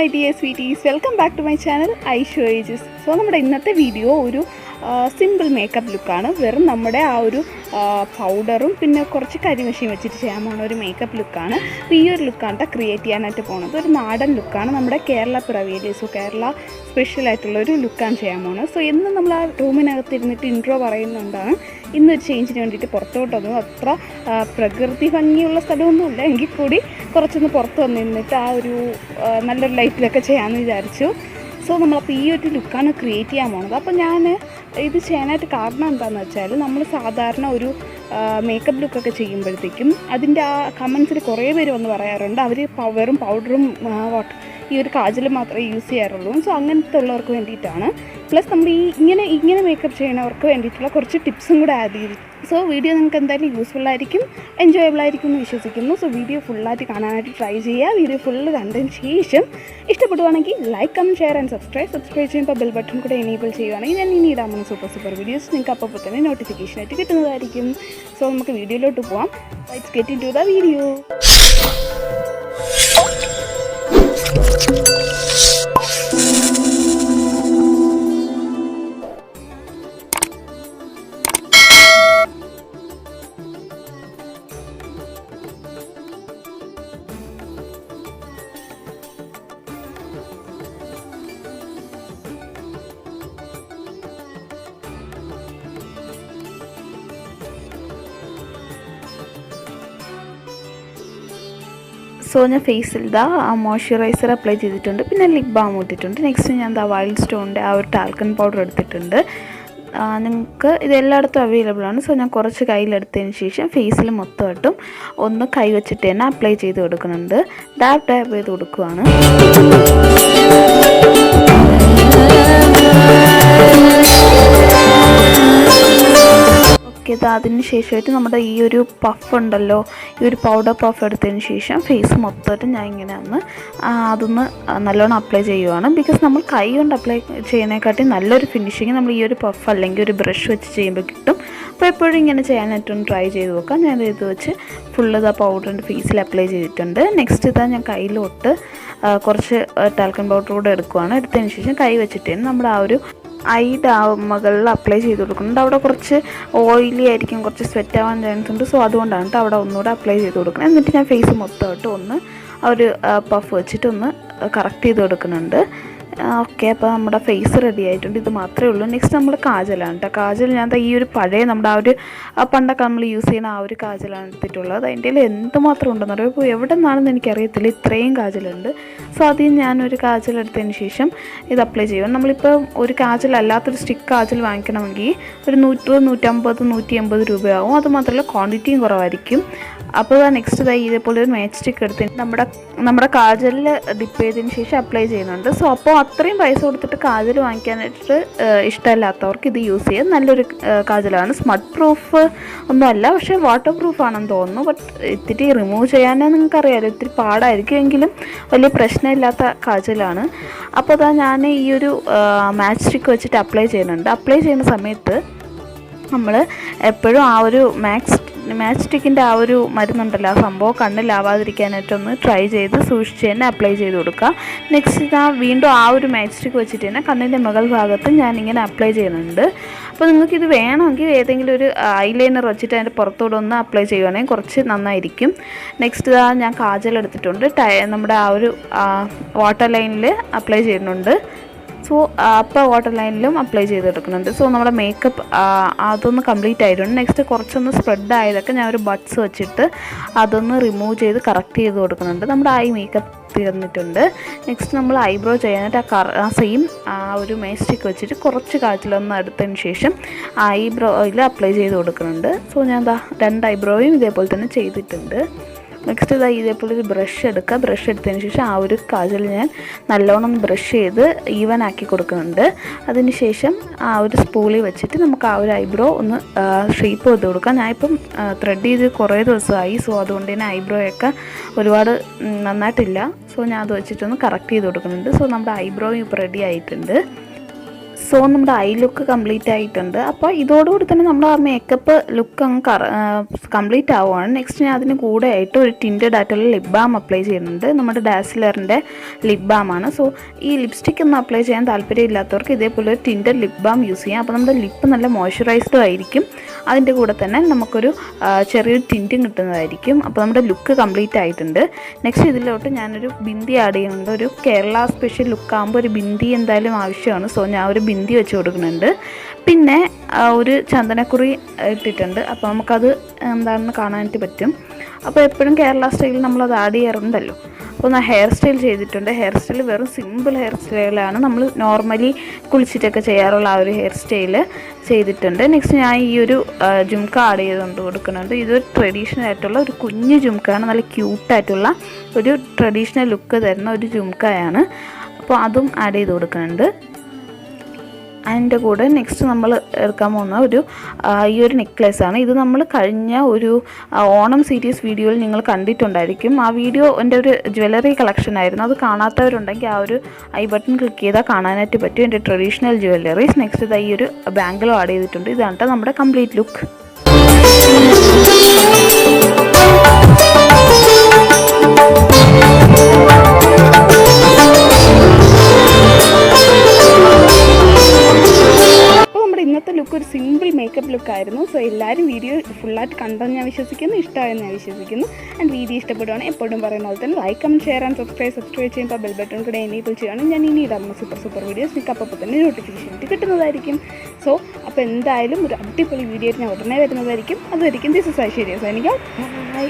my dear sweeties, welcome back to my channel Aiswarya. So നമ്മുടെ ഇന്നത്തെ video ഒരു simple makeup ലുക്കാണ്. വെറും നമ്മുടെ ആ ഒരു പൗഡറും പിന്നെ കുറച്ച് കരിമഷിയും വെച്ചിട്ട് ചെയ്യാൻ പോകുന്ന ഒരു മേക്കപ്പ് ലുക്കാണ്. അപ്പോൾ ഈ ഒരു ലുക്കാണ് ക്രിയേറ്റ് ചെയ്യാനായിട്ട് പോകുന്നത്. ഒരു നാടൻ ലുക്കാണ്, നമ്മുടെ കേരള പിറവിയിലെ കേരള സ്പെഷ്യലായിട്ടുള്ളൊരു ലുക്കാണ് ചെയ്യാൻ പോകുന്നത്. സോ എന്നും നമ്മൾ ആ റൂമിനകത്ത് ഇരുന്നിട്ട് ഇൻട്രോ പറയുന്നുണ്ടാണ്. ഇന്നൊരു ചേഞ്ചിന് വേണ്ടിയിട്ട് പുറത്തോട്ടൊന്നും അത്ര പ്രകൃതി ഭംഗിയുള്ള സ്ഥലമൊന്നുമില്ല, എങ്കിൽ കൂടി കുറച്ചൊന്ന് പുറത്ത് വന്നിരുന്നിട്ട് ആ ഒരു നല്ലൊരു ലൈറ്റിലൊക്കെ ചെയ്യാമെന്ന് വിചാരിച്ചു. സോ നമ്മളപ്പോൾ ഈ ഒരു ലുക്കാണ് ക്രിയേറ്റ് ചെയ്യാൻ പോകുന്നത്. അപ്പോൾ ഞാൻ ഇത് ചെയ്യാനായിട്ട് കാരണം എന്താണെന്ന് വെച്ചാൽ, നമ്മൾ സാധാരണ ഒരു മേക്കപ്പ് ലുക്കൊക്കെ ചെയ്യുമ്പോഴത്തേക്കും അതിൻ്റെ ആ കമൻസിൽ കുറേ പേര് വന്ന് പറയാറുണ്ട് അവർ വെറും പൗഡറും ഈ ഒരു കാജൽ മാത്രമേ യൂസ് ചെയ്യാറുള്ളൂ. സോ അങ്ങനത്തെ ഉള്ളവർക്ക് വേണ്ടിയിട്ടാണ്. പ്ലസ് നമ്മൾ ഇങ്ങനെ മേക്കപ്പ് ചെയ്യുന്നവർക്ക് വേണ്ടിയിട്ടുള്ള കുറച്ച് ടിപ്സും കൂടെ ആഡ് ചെയ്തു. സോ വീഡിയോ നിങ്ങൾക്ക് എന്തായാലും യൂസ്ഫുൾ ആയിരിക്കും, എൻജോയബിൾ ആയിരിക്കും എന്ന് വിശ്വസിക്കുന്നു. സോ വീഡിയോ ഫുള്ളായിട്ട് കാണാനായിട്ട് ട്രൈ ചെയ്യുക. വീഡിയോ ഫുള്ള് കണ്ടതിന് ശേഷം ഇഷ്ടപ്പെടുവാണെങ്കിൽ like, comment, share and subscribe ചെയ്യുമ്പോൾ ബെൽ ബട്ടൺ കൂടെ എനേബിൾ ചെയ്യുവാണെങ്കിൽ ഞാൻ ഇനി ഇടാമെന്ന് സൂപ്പർ വീഡിയോസ് നിങ്ങൾക്ക് അപ്പോൾ തന്നെ നോട്ടിഫിക്കേഷനായിട്ട് കിട്ടുന്നതായിരിക്കും. സോ നമുക്ക് വീഡിയോയിലോട്ട് പോവാം. Let's get into the video. So ഞാൻ ഫേസിൽ മോയ്സ്ചറൈസർ അപ്ലൈ ചെയ്തിട്ടുണ്ട്, പിന്നെ ലിപ് ബാം ഇട്ടിട്ടുണ്ട്. നെക്സ്റ്റ് ഞാൻ വൈൽഡ് സ്റ്റോണിൻ്റെ ആ ഒരു ടാൽക്കൺ പൗഡർ എടുത്തിട്ടുണ്ട്. നിങ്ങൾക്ക് ഇതെല്ലായിടത്തും അവൈലബിൾ ആണ്. സോ ഞാൻ കുറച്ച് കയ്യിലെടുത്തതിന് ശേഷം ഫേസിൽ മൊത്തമായിട്ടും ഒന്ന് കൈ വെച്ചിട്ട് തന്നെ അപ്ലൈ ചെയ്ത് കൊടുക്കുന്നുണ്ട്. ടാപ്പ് ചെയ്ത് കൊടുക്കുവാണ്. അതിന് ശേഷമായിട്ട് നമ്മുടെ ഈ ഒരു പഫ് ഉണ്ടല്ലോ, ഈ ഒരു പൗഡർ പഫ് എടുത്തതിന് ശേഷം ഫേസ് മൊത്തമായിട്ട് ഞാൻ ഇങ്ങനെ അതൊന്ന് നല്ലോണം അപ്ലൈ ചെയ്യുവാണ്. ബിക്കോസ് നമ്മൾ കൈ കൊണ്ട് അപ്ലൈ ചെയ്യുന്നതിനെക്കാട്ടി നല്ലൊരു ഫിനിഷിങ് നമ്മൾ ഈ ഒരു പഫ് അല്ലെങ്കിൽ ഒരു ബ്രഷ് വെച്ച് ചെയ്യുമ്പോൾ കിട്ടും. അപ്പോൾ എപ്പോഴും ഇങ്ങനെ ചെയ്യാനായിട്ടൊന്ന് ട്രൈ ചെയ്ത് നോക്കാം. ഞാൻ ഇത് വെച്ച് ഫുള്ള് പൗഡറിൻ്റെ ഫേസിൽ അപ്ലൈ ചെയ്തിട്ടുണ്ട്. നെക്സ്റ്റ് ഞാൻ കയ്യിലോട്ട് കുറച്ച് ടാൽക്കൺ പൗഡർ കൂടെ എടുക്കുവാണ്. എടുത്തതിന് ശേഷം കൈ വെച്ചിട്ട് നമ്മുടെ ആ ഒരു ഐയുടെ മുകളിൽ അപ്ലൈ ചെയ്ത് കൊടുക്കുന്നുണ്ട്. അവിടെ കുറച്ച് ഓയിലി ആയിരിക്കും, കുറച്ച് സ്വെറ്റ് ആവാൻ ചാൻസ് ഉണ്ട്. സോ അതുകൊണ്ടാണ് അവിടെ ഒന്നുകൂടെ അപ്ലൈ ചെയ്ത് കൊടുക്കുന്നത്. എന്നിട്ട് ഞാൻ ഫേസ് മൊത്തമായിട്ട് ഒന്ന് ആ ഒരു പഫ് വെച്ചിട്ട് ഒന്ന് കറക്റ്റ് ചെയ്ത് കൊടുക്കുന്നുണ്ട്. ഓക്കെ, അപ്പോൾ നമ്മുടെ ഫേസ് റെഡി ആയിട്ടുണ്ട്. ഇത് മാത്രമേ ഉള്ളൂ. നെക്സ്റ്റ് നമ്മൾ കാജലാണ് കേട്ടോ. കാജൽ ഞാൻ ഈ ഒരു പഴയ നമ്മുടെ ആ ഒരു പണ്ടൊക്കെ നമ്മൾ യൂസ് ചെയ്യുന്ന ആ ഒരു കാജലാണ് എടുത്തിട്ടുള്ളത്. അതിൻ്റെ എന്തുമാത്രം ഉണ്ടെന്ന് പറയുമ്പോൾ ഇപ്പോൾ എവിടെ നിന്നാണെന്ന് എനിക്കറിയത്തില്ല, ഇത്രയും കാജലുണ്ട്. സോ അതിൽ ഞാനൊരു കാജൽ എടുത്തതിന് ശേഷം ഇത് അപ്ലൈ ചെയ്യും. നമ്മളിപ്പോൾ ഒരു കാജൽ അല്ലാത്തൊരു സ്റ്റിക്ക് കാജൽ വാങ്ങിക്കണമെങ്കിൽ ഒരു 100, 150, 180 രൂപയാവും. അതുമാത്രമല്ല ക്വാണ്ടിറ്റിയും കുറവായിരിക്കും. അപ്പോൾ നെക്സ്റ്റ് ഇതേപോലെ ഒരു മാച്ച് സ്റ്റിക്ക് എടുത്ത് നമ്മുടെ കാജലിൽ ഡിപ്പ് ചെയ്തതിന് ശേഷം അപ്ലൈ ചെയ്യുന്നുണ്ട്. സോ അപ്പോൾ അത്രയും പൈസ കൊടുത്തിട്ട് കാജൽ വാങ്ങിക്കാനായിട്ട് ഇഷ്ടമില്ലാത്തവർക്ക് ഇത് യൂസ് ചെയ്യാം. നല്ലൊരു കാജലാണ്. സ്മഡ് പ്രൂഫ് ഒന്നുമല്ല, പക്ഷേ വാട്ടർ പ്രൂഫ് ആണെന്ന് തോന്നുന്നു. ബട്ട് ഇത്തിരി റിമൂവ് ചെയ്യാനേ നിങ്ങൾക്കറിയാമല്ലോ, ഇത്തിരി പാടായിരിക്കും, എങ്കിലും വലിയ പ്രശ്നമില്ലാത്ത കാജലാണ്. അപ്പോൾ ഞാൻ ഈ ഒരു മാച്ച് സ്റ്റിക്ക് വെച്ചിട്ട് അപ്ലൈ ചെയ്യുന്നുണ്ട്. അപ്ലൈ ചെയ്യുന്ന സമയത്ത് നമ്മൾ എപ്പോഴും ആ ഒരു മാച്ച് സ്റ്റിക്കിൻ്റെ ആ ഒരു മരുന്നുണ്ടല്ലോ, ആ സംഭവം കണ്ണിലാവാതിരിക്കാനായിട്ടൊന്ന് ട്രൈ ചെയ്ത് സൂക്ഷിച്ച് തന്നെ അപ്ലൈ ചെയ്ത് കൊടുക്കുക. നെക്സ്റ്റ് വീണ്ടും ആ ഒരു മാച്ച് സ്റ്റിക്ക് വെച്ചിട്ട് തന്നെ കണ്ണിൻ്റെ മുകൾ ഭാഗത്ത് ഞാനിങ്ങനെ അപ്ലൈ ചെയ്യുന്നുണ്ട്. അപ്പോൾ നിങ്ങൾക്കിത് വേണമെങ്കിൽ ഏതെങ്കിലും ഒരു ഐലൈനർ വെച്ചിട്ട് അതിൻ്റെ പുറത്തോടെ ഒന്ന് അപ്ലൈ ചെയ്യുവാണെങ്കിൽ കുറച്ച് നന്നായിരിക്കും. നെക്സ്റ്റ് ഞാൻ കാജൽ എടുത്തിട്ടുണ്ട്. നമ്മുടെ ആ ഒരു വാട്ടർ ലൈനിൽ അപ്ലൈ ചെയ്യുന്നുണ്ട്. സോ അപ്പോൾ വാട്ടർ ലൈനിലും അപ്ലൈ ചെയ്തെടുക്കുന്നുണ്ട്. സോ നമ്മുടെ മേക്കപ്പ് അതൊന്ന് കംപ്ലീറ്റ് ആയിട്ടുണ്ട്. നെക്സ്റ്റ് കുറച്ചൊന്ന് സ്പ്രെഡ് ആയതൊക്കെ ഞാൻ ഒരു ബഡ്സ് വെച്ചിട്ട് അതൊന്ന് റിമൂവ് ചെയ്ത് കറക്റ്റ് ചെയ്ത് കൊടുക്കുന്നുണ്ട്. നമ്മുടെ ഐ മേക്കപ്പ് തീർന്നിട്ടുണ്ട്. നെക്സ്റ്റ് നമ്മൾ ഐബ്രോ ചെയ്യാനായിട്ട് ആ സെയിം ഒരു മേസ്റ്റിക്ക് വെച്ചിട്ട് കുറച്ച് കാച്ചിലൊന്ന് എടുത്തതിന് ശേഷം ഐബ്രോയിൽ അപ്ലൈ ചെയ്ത് കൊടുക്കുന്നുണ്ട്. സോ ഞാൻ 2 ഐബ്രോയും ഇതേപോലെ തന്നെ ചെയ്തിട്ടുണ്ട്. നെക്സ്റ്റ് ഇതേപോലെ ഒരു ബ്രഷ് എടുക്കുക. ബ്രഷ് എടുത്തതിന് ശേഷം ആ ഒരു കാജൽ ഞാൻ നല്ലോണം ബ്രഷ് ചെയ്ത് ഈവൻ ആക്കി കൊടുക്കുന്നുണ്ട്. അതിന് ശേഷം ആ ഒരു സ്പൂളിൽ വെച്ചിട്ട് നമുക്ക് ആ ഒരു ഐബ്രോ ഒന്ന് ഷേപ്പ് ചെയ്ത് കൊടുക്കാം. ഞാനിപ്പം ത്രെഡ് ചെയ്ത് കുറേ ദിവസമായി. സോ അതുകൊണ്ട് തന്നെ ഐബ്രോയൊക്കെ ഒരുപാട് നന്നായിട്ടില്ല. സോ ഞാൻ അത് വെച്ചിട്ടൊന്ന് കറക്റ്റ് ചെയ്ത് കൊടുക്കുന്നുണ്ട്. സോ നമ്മുടെ ഐബ്രോയും ഇപ്പോൾ റെഡി ആയിട്ടുണ്ട്. സോ നമ്മുടെ ഐ ലുക്ക് കംപ്ലീറ്റ് ആയിട്ടുണ്ട്. അപ്പോൾ ഇതോടുകൂടി തന്നെ നമ്മൾ ആ മേക്കപ്പ് ലുക്ക് അങ്ങ് കംപ്ലീറ്റ് ആവുകയാണ്. നെക്സ്റ്റ് ഞാൻ അതിന് കൂടെ ആയിട്ട് ഒരു ടിൻറ്റഡ് ആയിട്ടുള്ള ലിപ് ബാം അപ്ലൈ ചെയ്യുന്നുണ്ട്. നമ്മുടെ ഡാസ്ലറിൻ്റെ ലിപ് ബാമാണ്. സോ ഈ ലിപ്സ്റ്റിക് ഒന്നും അപ്ലൈ ചെയ്യാൻ താല്പര്യമില്ലാത്തവർക്ക് ഇതേപോലെ ഒരു ടിൻറ്റഡ് ലിപ് ബാം യൂസ് ചെയ്യാം. അപ്പോൾ നമ്മുടെ ലിപ്പ് നല്ല മോയ്സ്ചറൈസ്ഡും ആയിരിക്കും. അതിൻ്റെ കൂടെ തന്നെ നമുക്കൊരു ചെറിയൊരു ടിൻറ്റും കിട്ടുന്നതായിരിക്കും. അപ്പോൾ നമ്മുടെ ലുക്ക് കംപ്ലീറ്റ് ആയിട്ടുണ്ട്. നെക്സ്റ്റ് ഇതിലോട്ട് ഞാനൊരു ബിന്ദി ആഡ് ചെയ്യുന്നുണ്ട്. ഒരു കേരള സ്പെഷ്യൽ ലുക്കാകുമ്പോൾ ഒരു ബിന്ദി എന്തായാലും ആവശ്യമാണ്. സോ ഞാൻ ഒരു ബിന്ദി വെച്ച് കൊടുക്കുന്നുണ്ട്. പിന്നെ ഒരു ചന്ദനക്കുറി ഇട്ടിട്ടുണ്ട്. അപ്പോൾ നമുക്കത് എന്താണെന്ന് കാണാനായിട്ട് പറ്റും. അപ്പോൾ എപ്പോഴും കേരള സ്റ്റൈലിൽ നമ്മളത് ആഡ് ചെയ്യാറുണ്ടല്ലോ. അപ്പോൾ ഞാൻ ഹെയർ സ്റ്റൈൽ ചെയ്തിട്ടുണ്ട്. ഹെയർ സ്റ്റൈൽ വെറും സിമ്പിൾ ഹെയർ സ്റ്റൈലാണ്. നമ്മൾ നോർമലി കുളിച്ചിട്ടൊക്കെ ചെയ്യാറുള്ള ആ ഒരു ഹെയർ സ്റ്റൈൽ ചെയ്തിട്ടുണ്ട്. നെക്സ്റ്റ് ഞാൻ ഈ ഒരു ജുംക്ക ആഡ് ചെയ്തുകൊണ്ട് കൊടുക്കുന്നുണ്ട്. ഇതൊരു ട്രഡീഷണൽ ആയിട്ടുള്ള ഒരു കുഞ്ഞു ജുംക്കയാണ്. നല്ല ക്യൂട്ടായിട്ടുള്ള ഒരു ട്രഡീഷണൽ ലുക്ക് തരുന്ന ഒരു ജുംക്കയാണ്. അപ്പോൾ അതും ആഡ് ചെയ്ത് കൊടുക്കുന്നുണ്ട്. അതിൻ്റെ കൂടെ നെക്സ്റ്റ് നമ്മൾ എടുക്കാൻ പോകുന്ന ഈ ഒരു നെക്ലേസാണ്. ഇത് നമ്മൾ കഴിഞ്ഞ ഒരു ഓണം സീരീസ് വീഡിയോയിൽ നിങ്ങൾ കണ്ടിട്ടുണ്ടായിരിക്കും. ആ വീഡിയോ എൻ്റെ ഒരു ജ്വല്ലറി കളക്ഷൻ ആയിരുന്നു. അത് കാണാത്തവരുണ്ടെങ്കിൽ ആ ഒരു ഐ ബട്ടൺ ക്ലിക്ക് ചെയ്താൽ കാണാനായിട്ട് പറ്റും എൻ്റെ ട്രഡീഷണൽ ജ്വല്ലറീസ്. നെക്സ്റ്റ് ഈ ഒരു ബാംഗിളും ആഡ് ചെയ്തിട്ടുണ്ട്. ഇതാണ് നമ്മുടെ കംപ്ലീറ്റ് ലുക്ക്. ഇന്നത്തെ ലുക്ക് ഒരു സിമ്പിൾ മേക്കപ്പ് ലുക്കായിരുന്നു. സോ എല്ലാവരും വീഡിയോ ഫുള്ളായിട്ട് കണ്ടെന്ന് ഞാൻ വിശ്വസിക്കുന്നു, ഇഷ്ടമായെന്ന് ഞാൻ വിശ്വസിക്കുന്നു. ആൻഡ് വീഡിയോ ഇഷ്ടപ്പെടുവാണ് എപ്പോഴും പറയുന്ന പോലെ തന്നെ like, comment, share and subscribe ചെയ്യുമ്പോൾ ബെൽ ബട്ടൺ കൂടെ എനേബിൾ ചെയ്യുകയാണ്. ഞാൻ ഇനി ഇടാവുന്ന സൂപ്പർ വീഡിയോസ് നിങ്ങൾക്ക് അപ്പോൾ തന്നെ നോട്ടിഫിക്കേഷൻ കിട്ടുന്നതായിരിക്കും. സോ അപ്പോൾ എന്തായാലും ഒരു അടിപൊളി വീഡിയോ ഞാൻ ഉടനെ വരുന്നതായിരിക്കും. അതുവരെയും this is Aishwarya signing out. By.